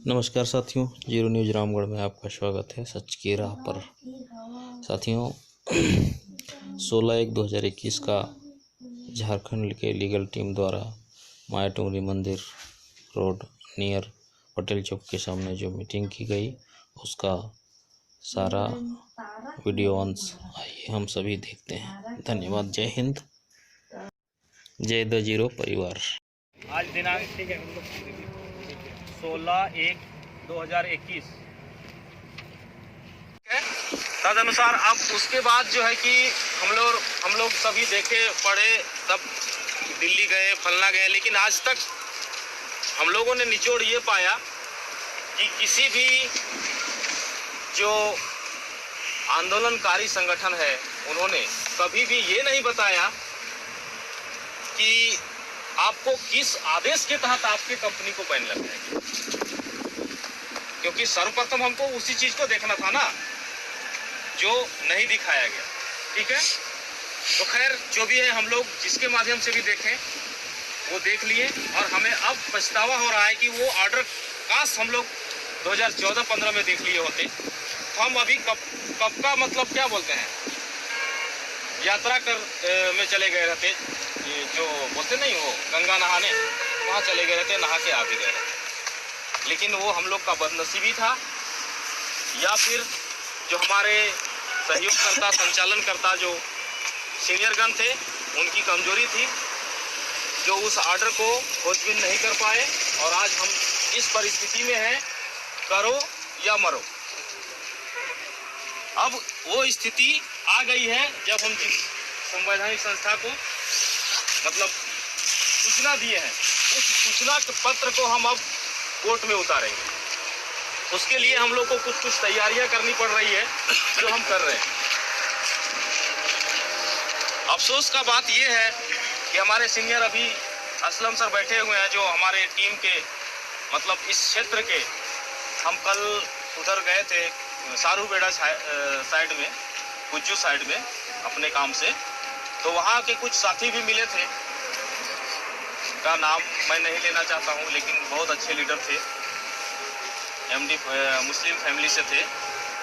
नमस्कार साथियों, zero news Ramgarh में आपका स्वागत है। सच की राह पर साथियों 16/1/2021 का झारखंड के लीगल टीम द्वारा माया टुंगरी मंदिर रोड नियर पटेल चौक के सामने जो मीटिंग की गई, उसका सारा वीडियो अंश आइए हम सभी देखते हैं। धन्यवाद। जय हिंद, जय द जीरो परिवार। आज दिनांक 16/1/2021 तदनुसार अब उसके बाद जो है कि हम लोग सभी देखे पढ़े, तब दिल्ली गए, फलना गए, लेकिन आज तक हम लोगों ने निचोड़ ये पाया कि किसी भी जो आंदोलनकारी संगठन है उन्होंने कभी भी ये नहीं बताया कि आपको किस आदेश के तहत आपके कंपनी को बैन लग जाएगी, क्योंकि सर्वप्रथम हमको उसी चीज को देखना था ना जो नहीं दिखाया गया। ठीक है, तो खैर जो भी है, हम लोग जिसके माध्यम से भी देखें वो देख लिए, और हमें अब पछतावा हो रहा है कि वो ऑर्डर काश हम लोग 2014-15 में देख लिए होते, तो हम अभी कब का मतलब क्या बोलते हैं, यात्रा कर में चले गए रहते, जो बोलते नहीं हो गंगा नहाने, वहाँ चले गए रहते, नहा के आ भी गए रहते। लेकिन वो हम लोग का बदनसीबी था, या फिर जो हमारे सहयोगकर्ता संचालनकर्ता जो सीनियरगण थे उनकी कमजोरी थी, जो उस ऑर्डर को खोजबीन नहीं कर पाए, और आज हम इस परिस्थिति में हैं, करो या मरो। अब वो स्थिति आ गई है जब हम जिस संवैधानिक संस्था को मतलब सूचना दिए हैं, उस सूचना के पत्र को हम अब कोर्ट में उतारेंगे। उसके लिए हम लोग को कुछ तैयारियां करनी पड़ रही है, जो हम कर रहे हैं। अफसोस का बात यह है कि हमारे सीनियर अभी असलम सर बैठे हुए हैं, जो हमारे टीम के मतलब इस क्षेत्र के। हम कल उधर गए थे सारूबेड़ा साइड में, कुज्जू साइड में अपने काम से, तो वहाँ के कुछ साथी भी मिले थे, का नाम मैं नहीं लेना चाहता हूँ, लेकिन बहुत अच्छे लीडर थे, एमडी मुस्लिम फैमिली से थे।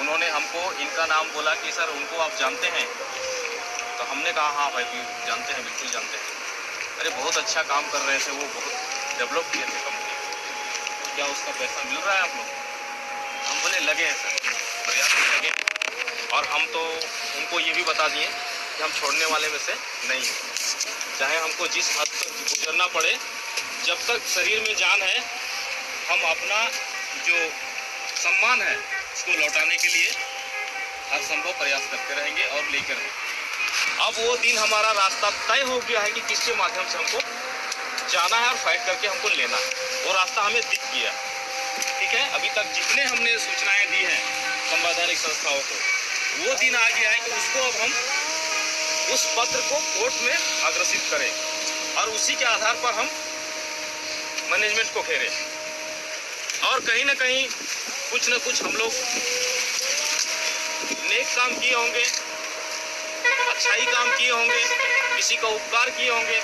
उन्होंने हमको इनका नाम बोला कि सर उनको आप जानते हैं, तो हमने कहा हाँ भाई जानते हैं, बिल्कुल जानते हैं। अरे बहुत अच्छा काम कर रहे थे, वो बहुत डेवलप किए थे कंपनी, क्या उसका पैसा मिल रहा है आप लोग? हम बोले लगे हैं सर, प्रयास में लगे, और हम तो उनको ये भी बता दिए कि हम छोड़ने वाले में से नहीं हैं, चाहे हमको जिस हद तक गुजरना पड़े, जब तक शरीर में जान है हम अपना जो सम्मान है उसको लौटाने के लिए हर संभव प्रयास करते रहेंगे और लेकर रहेंगे। अब वो दिन हमारा रास्ता तय हो गया है कि किसके माध्यम से हमको जाना है और फाइट करके हमको लेना है, वो रास्ता हमें दिख गया। ठीक है, अभी तक जितने हमने सूचनाएं दी हैं संवैधानिक संस्थाओं को, वो दिन आ गया है कि उसको अब हम उस पत्र को कोर्ट में अग्रसित करें, और उसी के आधार पर हम मैनेजमेंट को घेरें, और कहीं ना कहीं कुछ न कुछ हम लोग नेक काम किए होंगे, अच्छाई काम किए होंगे, किसी का उपकार किए होंगे,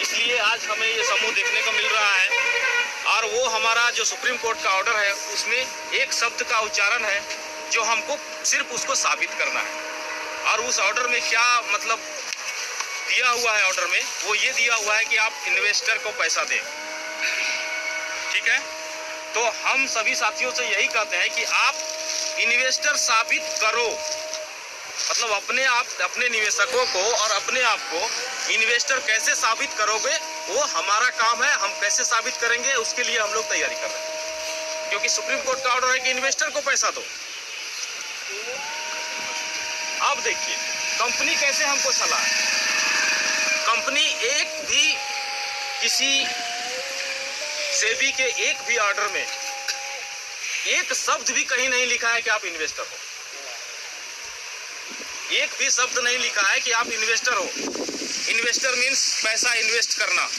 इसलिए आज हमें ये समूह देखने को मिल रहा है। और वो हमारा जो सुप्रीम कोर्ट का ऑर्डर है, उसमें एक शब्द का उच्चारण है जो हमको सिर्फ उसको साबित करना है, और उस ऑर्डर में क्या मतलब दिया हुआ है, ऑर्डर में वो ये दिया हुआ है कि आप इन्वेस्टर को पैसा दें। ठीक है, तो हम सभी साथियों से यही कहते हैं कि आप इन्वेस्टर साबित करो, मतलब अपने निवेशकों को और अपने आप को इन्वेस्टर कैसे साबित करोगे, वो हमारा काम है। हम कैसे साबित करेंगे उसके लिए हम लोग तैयारी कर रहे हैं, क्योंकि सुप्रीम कोर्ट का ऑर्डर है कि इन्वेस्टर को पैसा दो। अब देखिए कंपनी कैसे हमको चला है। कंपनी एक भी किसी सेबी के एक भी ऑर्डर में एक शब्द भी कहीं नहीं लिखा है कि आप इन्वेस्टर हो, एक भी शब्द नहीं लिखा है कि आप इन्वेस्टर हो। इन्वेस्टर मीन्स पैसा इन्वेस्ट करना,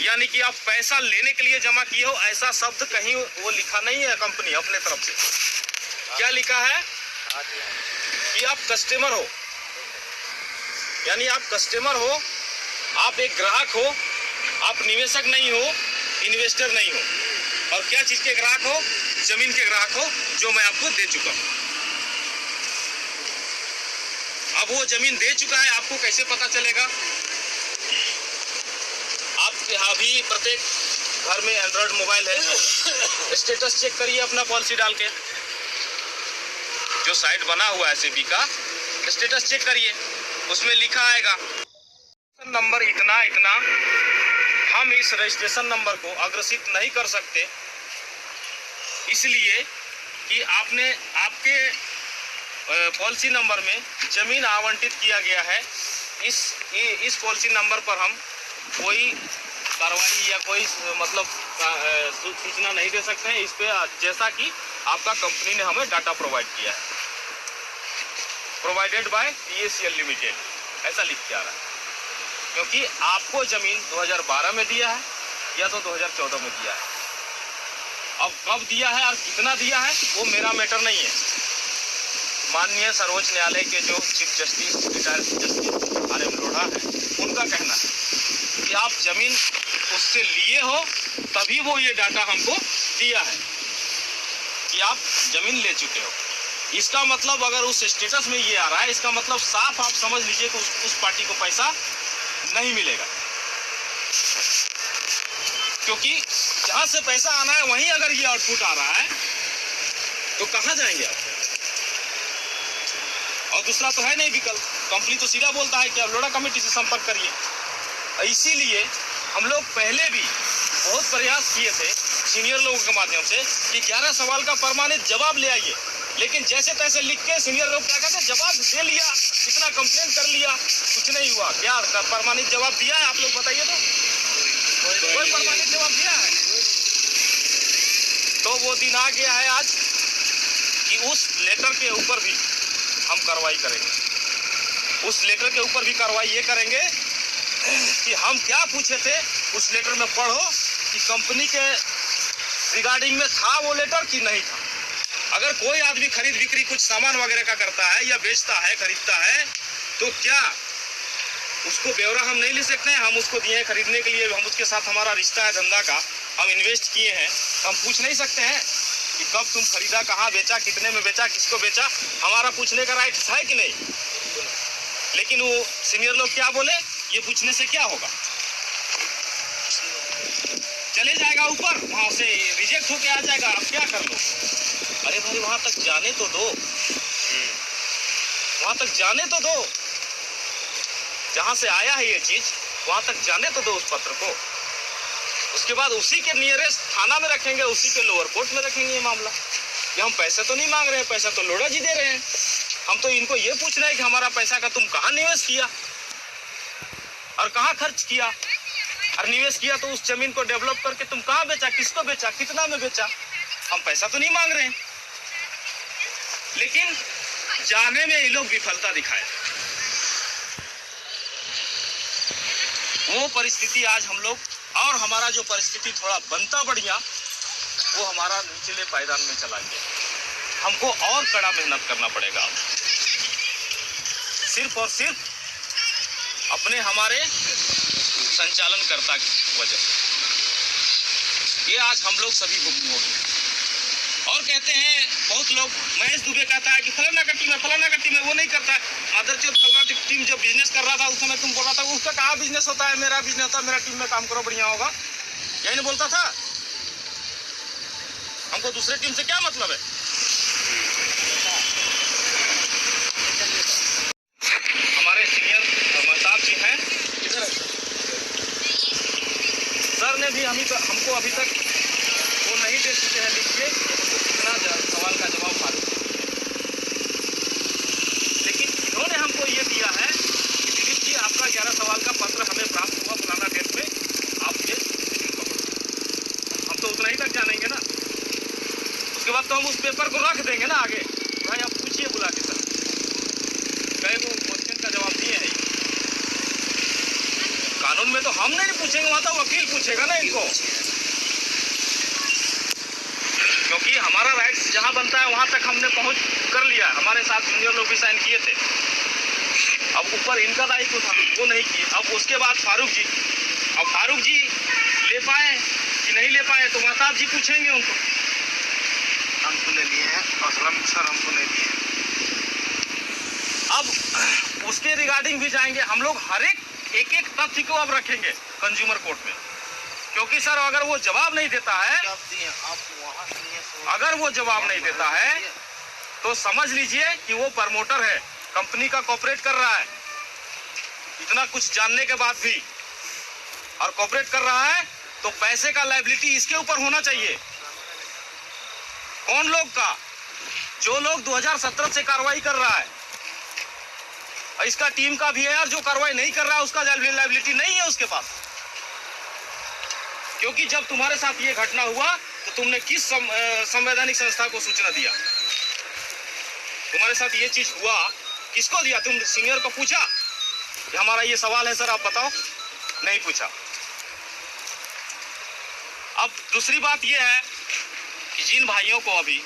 यानी कि आप पैसा लेने के लिए जमा किए हो, ऐसा शब्द कहीं वो लिखा नहीं है कंपनी अपने तरफ से। क्या लिखा है कि आप कस्टमर हो, यानी आप कस्टमर हो, आप एक ग्राहक हो, आप निवेशक नहीं हो, इन्वेस्टर नहीं हो। और क्या चीज के ग्राहक हो? जमीन के ग्राहक हो, जो मैं आपको दे चुका हूं। अब वो जमीन दे चुका है, आपको कैसे पता चलेगा? आप यहाँ भी प्रत्येक घर में एंड्रॉइड मोबाइल है, स्टेटस चेक करिए अपना पॉलिसी डाल के। जो साइट बना हुआ है सेबी का, स्टेटस चेक करिए, उसमें लिखा आएगा नंबर इतना इतना। हम इस रजिस्ट्रेशन नंबर को अग्रेसित नहीं कर सकते, इसलिए कि आपके पॉलिसी नंबर में जमीन आवंटित किया गया है। इस पॉलिसी नंबर पर हम कोई कार्रवाई या कोई मतलब सूचना नहीं दे सकते हैं इस पे, जैसा कि आपका कंपनी ने हमें डाटा प्रोवाइड किया है, प्रोवाइडेड बाय PACL लिमिटेड, ऐसा लिख के आ रहा है। क्योंकि आपको जमीन 2012 में दिया है या तो 2014 में दिया है। अब कब दिया है और कितना दिया है वो मेरा मैटर नहीं है। माननीय सर्वोच्च न्यायालय के जो chief justice retired justice RM Lodha है, उनका कहना है कि आप जमीन उससे लिए हो तभी वो ये डाटा हमको दिया है कि आप जमीन ले चुके हो। इसका मतलब अगर उस स्टेटस में ये आ रहा है, इसका मतलब साफ आप समझ लीजिए कि उस पार्टी को पैसा नहीं मिलेगा। क्योंकि जहां से पैसा आना है वहीं अगर ये आउटपुट आ रहा है तो कहां जाएंगे आप? और दूसरा तो है नहीं विकल्प। कंपनी तो सीधा बोलता है कि आप लोढ़ा कमेटी से संपर्क करिए। इसीलिए हम लोग पहले भी बहुत प्रयास किए थे सीनियर लोगों के माध्यम से कि 11 सवाल का प्रमाणित जवाब ले आइए, लेकिन जैसे तैसे लिख के सीनियर लोग क्या कहते हैं, जवाब दे लिया, इतना कंप्लेंट कर लिया, कुछ नहीं हुआ। क्या प्रमाणित जवाब दिया है? आप लोग बताइए तो, कोई प्रमाणित जवाब दिया है? तो वो दिन आ गया है आज कि उस लेटर के ऊपर भी हम कार्रवाई करेंगे। उस लेटर के ऊपर भी कार्रवाई ये करेंगे कि हम क्या पूछे थे उस लेटर में पढ़ो कि कंपनी के रिगार्डिंग में था वो लेटर कि नहीं था। अगर कोई आदमी खरीद बिक्री कुछ सामान वगैरह का करता है या बेचता है, खरीदता है, तो क्या उसको ब्यौरा हम नहीं ले सकते हैं? हम उसको दिए हैं खरीदने के लिए, हम उसके साथ हमारा रिश्ता है धंधा का, हम इन्वेस्ट किए हैं, हम पूछ नहीं सकते हैं कि कब तुम खरीदा, कहाँ बेचा, कितने में बेचा, किसको बेचा? हमारा पूछने का राइट है कि नहीं? लेकिन वो सीनियर लोग क्या बोले, ये पूछने से क्या होगा, चले जाएगा ऊपर, वहां से रिजेक्ट होके आ जाएगा, आप क्या कर लो? अरे भाई वहां तक जाने तो दो, वहां तक जाने तो दो, जहां से आया है ये चीज वहां तक जाने तो दो उस पत्र को। उसके बाद उसी के नियरेस्ट थाना में रखेंगे, उसी के लोअर कोर्ट में रखेंगे ये मामला। ये हम पैसे तो नहीं मांग रहे हैं, पैसा तो लोढ़ा जी दे रहे हैं। हम तो इनको ये पूछ रहे हैं कि हमारा पैसा का तुम कहाँ निवेश किया और कहाँ खर्च किया, और निवेश किया तो उस जमीन को डेवलप करके तुम कहाँ बेचा, किसको बेचा, कितना में बेचा? हम पैसा तो नहीं मांग रहे हैं, लेकिन जाने में ये लोग विफलता दिखाए। वो परिस्थिति आज हम लोग, और हमारा जो परिस्थिति थोड़ा बनता बढ़िया, वो हमारा निचले पायदान में चला गया। हमको और कड़ा मेहनत करना पड़ेगा, सिर्फ और सिर्फ अपने हमारे संचालनकर्ता की वजह से। ये आज हम लोग सभी भुगतभोगी हैं। और कहते हैं बहुत लोग, महेश दुबे कहता है कि फलाना का टीम है, वो नहीं करता है। मदरचोद फलाना टीम जब बिजनेस कर रहा था उस समय तुम बोल रहा था उसका कहाँ बिजनेस होता है, मेरा बिजनेस होता है, मेरा टीम में काम करो बढ़िया होगा, यही नहीं बोलता था? हमको दूसरे टीम से क्या मतलब है? हमारे सीनियर महताब जी हैं, सर ने भी हमको अभी तक वो नहीं दे चुके हैं लिख के कितना सवाल का जवाब मालूम, लेकिन इन्होंने हमको ये दिया है कि दिलीप जी आपका 11 सवाल का पत्र हमें प्राप्त हुआ फलाना डेट में, आप ये हम तो उतना ही तक जानेंगे ना। उसके बाद तो हम उस पेपर को रख देंगे ना आगे, भाई आप पूछिए बुला के सर कई वो क्वेश्चन का जवाब दिए हैं। कानून में तो हम नहीं पूछेंगे, वहाँ तो वकील पूछेगा ना इनको, क्योंकि हमारा राइट्स जहाँ बनता है वहाँ तक हमने पहुँच कर लिया। हमारे साथ जूनियर लोग भी साइन किए थे, अब ऊपर इनका दायित्व था वो नहीं किए। अब उसके बाद फारूक जी, अब फारूक जी ले पाए कि नहीं ले पाए तो महताब जी पूछेंगे उनको। हमको ले लिए हैं, असलम सर हमको ले लिए हैं। अब उसके रिगार्डिंग भी जाएंगे हम लोग, हर एक एक तथ्य को अब रखेंगे कंज्यूमर कोर्ट में, क्योंकि सर अगर वो जवाब नहीं देता है, अगर वो जवाब नहीं देता है तो समझ लीजिए कि वो प्रमोटर है, कंपनी का कॉपरेट कर रहा है, इतना कुछ जानने के बाद भी, और कॉपरेट कर रहा है तो पैसे का लायबिलिटी इसके ऊपर होना चाहिए। कौन लोग का? जो लोग 2017 से कार्रवाई कर रहा है, इसका टीम का भी है, और जो कार्रवाई नहीं कर रहा है उसका लायबिलिटी नहीं है उसके पास। क्योंकि जब तुम्हारे साथ ये घटना हुआ तो तुमने किस संवैधानिक संस्था को सूचना दिया? तुम्हारे साथ ये चीज हुआ किसको दिया? तुम सीनियर को पूछा कि हमारा ये सवाल है सर आप बताओ? नहीं पूछा। अब दूसरी बात ये है कि जिन भाइयों को अभी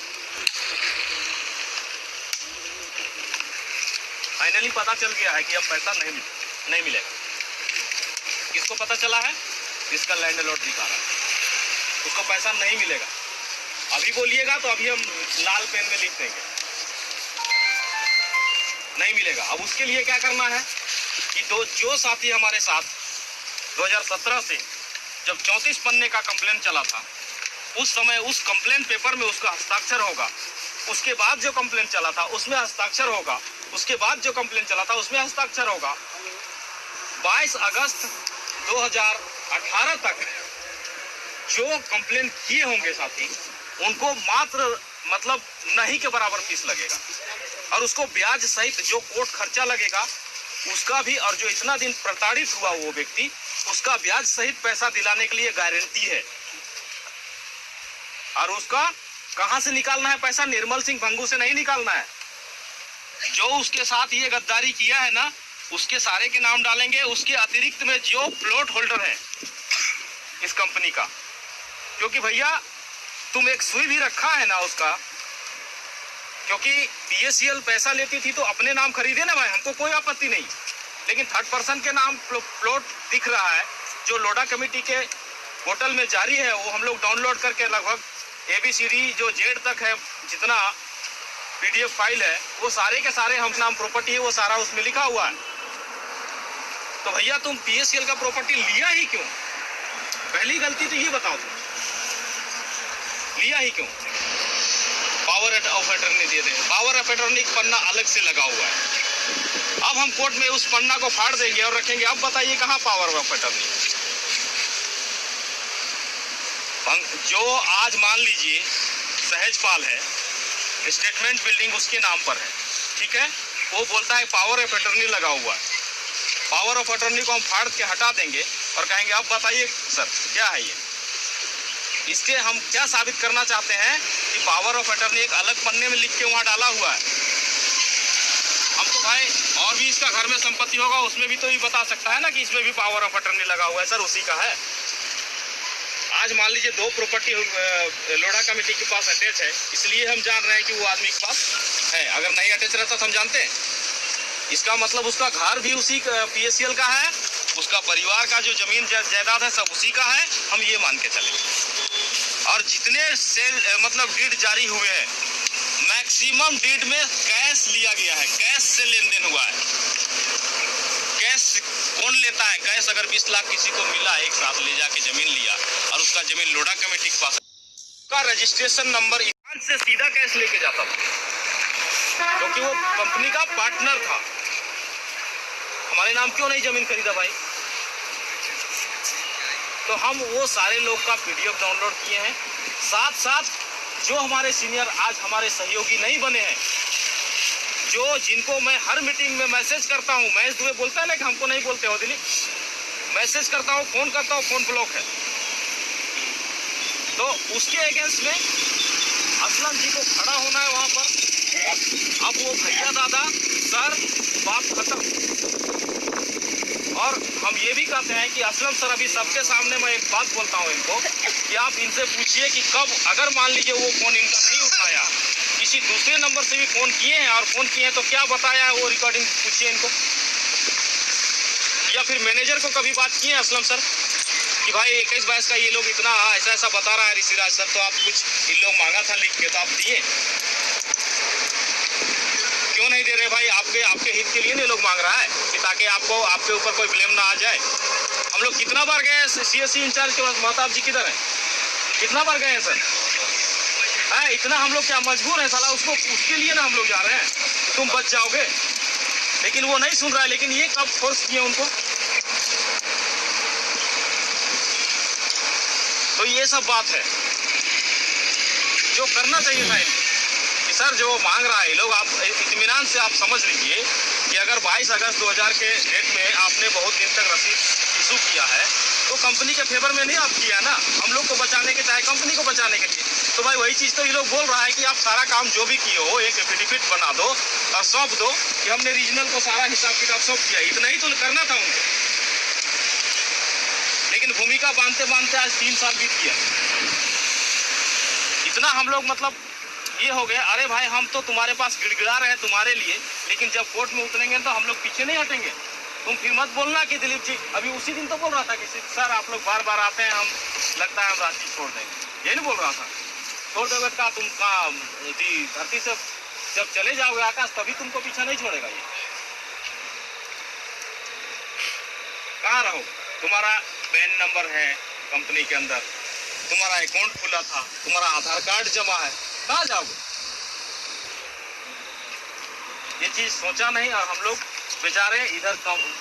फाइनली पता चल गया है कि अब पैसा नहीं मिलेगा, किसको पता चला है? जिसका लैंडलॉर्ड दिखा रहा है उसको पैसा नहीं मिलेगा। अभी बोलिएगा तो अभी हम लाल पेन में लिख देंगे, नहीं मिलेगा। अब उसके लिए क्या करना है कि जो साथी हमारे साथ 2017 से जब 34 पन्ने का कंप्लेंट चला था, उस समय उस कंप्लेंट पेपर में उसका हस्ताक्षर होगा, उसके बाद जो कंप्लेंट चला था उसमें हस्ताक्षर होगा, उसके बाद जो कंप्लेंट चला था उसमें हस्ताक्षर होगा। 22 अगस्त 2018 तक जो कंप्लेंट किए होंगे साथी, उनको मात्र मतलब नहीं के बराबर फीस लगेगा, और उसको ब्याज सहित जो कोर्ट खर्चा लगेगा उसका भी, और जो इतना दिन प्रताड़ित हुआ वो व्यक्ति, उसका ब्याज सहित पैसा दिलाने के लिए गारंटी है। और उसका कहां से निकालना है पैसा? निर्मल सिंह भंगू से नहीं निकालना है। जो उसके साथ ये गद्दारी किया है ना, उसके सारे के नाम डालेंगे, उसके अतिरिक्त में जो प्लॉट होल्डर है इस कंपनी का, क्योंकि भैया तुम एक सुई भी रखा है ना उसका, क्योंकि PACL पैसा लेती थी तो अपने नाम खरीदे ना भाई, हमको कोई आपत्ति नहीं, लेकिन थर्ड पर्सन के नाम प्लॉट दिख रहा है जो लोडा कमेटी के पोर्टल में जारी है, वो हम लोग डाउनलोड करके लगभग ABCD जो Z तक है जितना PDF फाइल है वो सारे के सारे हम नाम प्रॉपर्टी है वो सारा उसमें लिखा हुआ है। तो भैया तुम PACL का प्रॉपर्टी लिया ही क्यों? पहली गलती तो ये बताओ तुम लिया ही क्यों? पावर ऑफ अटर्नी दे दें, पावर ऑफ अटर्नी पन्ना अलग से लगा हुआ है। अब हम कोर्ट में उस पन्ना को फाड़ देंगे और रखेंगे, अब बताइए कहाँ पावर ऑफ अटर्नी? जो आज मान लीजिए सहजपाल है, स्टेटमेंट बिल्डिंग उसके नाम पर है, ठीक है, वो बोलता है पावर ऑफ अटर्नी लगा हुआ है। पावर ऑफ अटर्नी को हम फाड़ के हटा देंगे और कहेंगे अब बताइए सर क्या है ये? इसके हम क्या साबित करना चाहते हैं कि पावर ऑफ अटर्नी एक अलग पन्ने में लिख के वहाँ डाला हुआ है। हम तो भाई और भी इसका घर में संपत्ति होगा उसमें भी तो ये बता सकता है ना कि इसमें भी पावर ऑफ अटर्नी लगा हुआ है, सर उसी का है। आज मान लीजिए 2 प्रॉपर्टी लोढ़ा कमेटी के पास अटैच है, इसलिए हम जान रहे हैं कि वो आदमी के पास है। अगर नहीं अटैच रहता तो हम जानते हैं। इसका मतलब उसका घर भी उसी PACL का है, उसका परिवार का जो जमीन जायदाद है सब उसी का है, हम ये मान के चलेंगे। और जितने सेल मतलब डीड जारी हुए हैं, मैक्सिमम डीड में कैश लिया गया है, कैश से लेन देन हुआ है। कैश कौन लेता है? कैश अगर 20 लाख किसी को मिला एक साथ ले जाके जमीन लिया और उसका जमीन लोढ़ा कमेटी के पास का रजिस्ट्रेशन नंबर ईरान से सीधा कैश लेके जाता था, क्योंकि वो कंपनी का पार्टनर था। हमारे नाम क्यों नहीं जमीन खरीदा भाई? तो हम वो सारे लोग का PDF डाउनलोड किए हैं। साथ साथ जो हमारे सीनियर आज हमारे सहयोगी नहीं बने हैं, जो जिनको मैं हर मीटिंग में मैसेज करता हूँ, महेश दुबे बोलता है ना कि हमको नहीं बोलते हो दिलीप, मैसेज करता हूँ, फोन करता हूँ, फोन ब्लॉक है, तो उसके अगेंस्ट में असलम जी को खड़ा होना है वहाँ पर। अब वो भैया दादा सर बात खत्म। और हम ये भी कहते हैं कि असलम सर अभी सबके सामने मैं एक बात बोलता हूँ इनको कि आप इनसे पूछिए कि कब अगर मान लीजिए वो फ़ोन इनका नहीं उठाया, किसी दूसरे नंबर से भी फ़ोन किए हैं और फ़ोन किए हैं तो क्या बताया है वो रिकॉर्डिंग पूछिए इनको। या फिर मैनेजर को कभी बात किए हैं असलम सर? कि भाई 21-22 का ये लोग इतना ऐसा ऐसा बता रहा है ऋषिराज सर, तो आप कुछ इन लोग मांगा था लिख के, तो आप दिए क्यों नहीं दे रहे भाई? आपके हित के लिए नहीं लोग मांग रहा है कि ताकि आपके ऊपर कोई ब्लेम ना आ जाए। हम लोग कितना बार गए CSC इंचार्ज के पास, महताब जी किधर है, कितना बार गए हैं सर? है इतना हम लोग क्या मजबूर है साला? उसके लिए ना हम लोग जा रहे हैं, तुम बच जाओगे, लेकिन वो नहीं सुन रहा है। लेकिन ये कब फोर्स किए उनको? तो ये सब बात है जो करना चाहिए था कि सर जो मांग रहा है लोग, आप इत्मीनान से आप समझ लीजिए कि अगर 22 अगस्त 2000 के डेट में आपने बहुत दिन तक रसीद इशू किया है तो कंपनी के फेवर में नहीं आप किया ना, हम लोग को बचाने के, चाहे कंपनी को बचाने के लिए। तो भाई वही चीज़ तो ये लोग बोल रहा है कि आप सारा काम जो भी किए हो एक एफिडेविट बना दो और सौंप दो कि हमने रीजनल को सारा हिसाब किताब सौंप किया। इतना ही तो करना था उनको, लेकिन भूमिका बांधते बांधते आज 3 साल बीत गया। इतना हम लोग मतलब ये हो गया, अरे भाई हम तो तुम्हारे पास गिड़गिड़ा रहे हैं तुम्हारे लिए, लेकिन जब कोर्ट में उतरेंगे तो हम लोग पीछे नहीं हटेंगे। तुम फिर मत बोलना कि दिलीप जी अभी उसी दिन तो बोल रहा था कि सर आप लोग बार बार आते हैं, हम लगता है हम रांची छोड़ देंगे, ये नहीं बोल रहा था? छोड़ दोगे का तुम कहाँ धरती से जब चले जाओगे आकाश, तभी तुमको पीछा नहीं छोड़ेगा ये। कहाँ रहो? तुम्हारा पैन नंबर है कंपनी के अंदर, तुम्हारा अकाउंट खुला था, तुम्हारा आधार कार्ड जमा है, कहाँ जाओगे? ये चीज सोचा नहीं। और हम लोग बेचारे इधर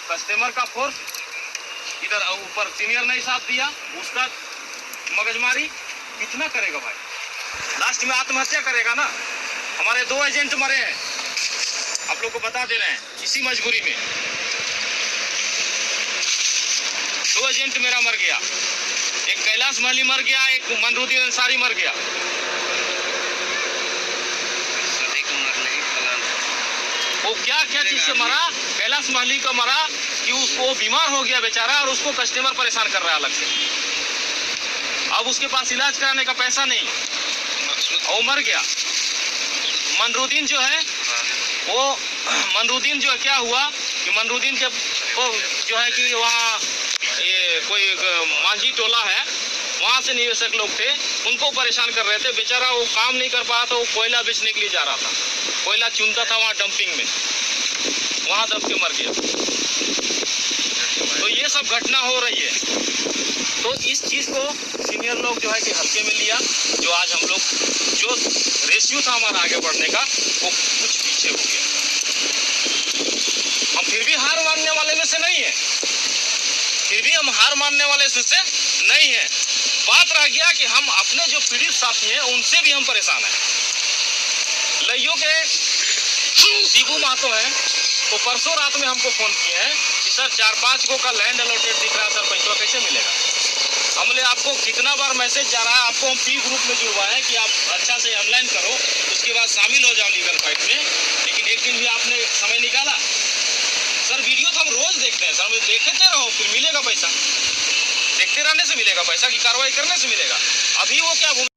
कस्टमर का फोर्स, इधर ऊपर सीनियर नहीं साथ दिया, उसका मगजमारी कितना करेगा भाई? लास्ट में आत्महत्या करेगा ना। हमारे 2 एजेंट मरे हैं, आप लोग को बता दे रहे हैं, इसी मजबूरी में 2 एजेंट मेरा मर गया, एक कैलाश महली मर गया, एक मनरुद्दीन अंसारी मर गया। वो क्या चीज से मरा? कैलाश महली का मरा कि उसको बीमार हो गया बेचारा और उसको कस्टमर परेशान कर रहा है अलग से। अब उसके पास इलाज कराने का पैसा नहीं, वो मर गया। मनरुद्दीन जो है वो मनरुद्दीन जो है क्या हुआ कि मनरुद्दीन के वो जो है कि वहाँ ये कोई मांझी टोला है, वहाँ से निवेशक लोग थे, उनको परेशान कर रहे थे। बेचारा वो काम नहीं कर पाया था, वो कोयला बेचने के लिए जा रहा था, कोयला चुनता था वहाँ डंपिंग में, वहाँ दब के मर गया। तो ये सब घटना हो रही है। तो इस चीज़ को सीनियर लोग जो है कि हल्के में लिया, जो आज हम लोग जो रेशियो था हमारा आगे बढ़ने का वो कुछ पीछे हो गया। हम फिर भी हार मानने वाले में से नहीं है, फिर भी हम हार मानने वाले से नहीं है। बात रह गया कि हम अपने जो पीड़ित साथी हैं उनसे भी हम परेशान हैं। लइयों के शिबू महतो हैं, तो परसों रात में हमको फोन किए हैं कि सर 4-5 को का लैंड अलॉटेड दिख रहा है, सर पैसा कैसे मिलेगा? हमने आपको कितना बार मैसेज जा रहा है, आपको हम पी ग्रुप में जुड़वाए हैं कि आप अच्छा से ऑनलाइन करो, उसके बाद शामिल हो जाओ लीगल फाइट में, लेकिन एक दिन भी आपने समय निकाला? सर वीडियो तो हम रोज देखते हैं सर, हमें देखते रहो, फिर मिलेगा पैसा, देखते रहने से मिलेगा पैसा कि कार्रवाई करने से मिलेगा? अभी वो क्या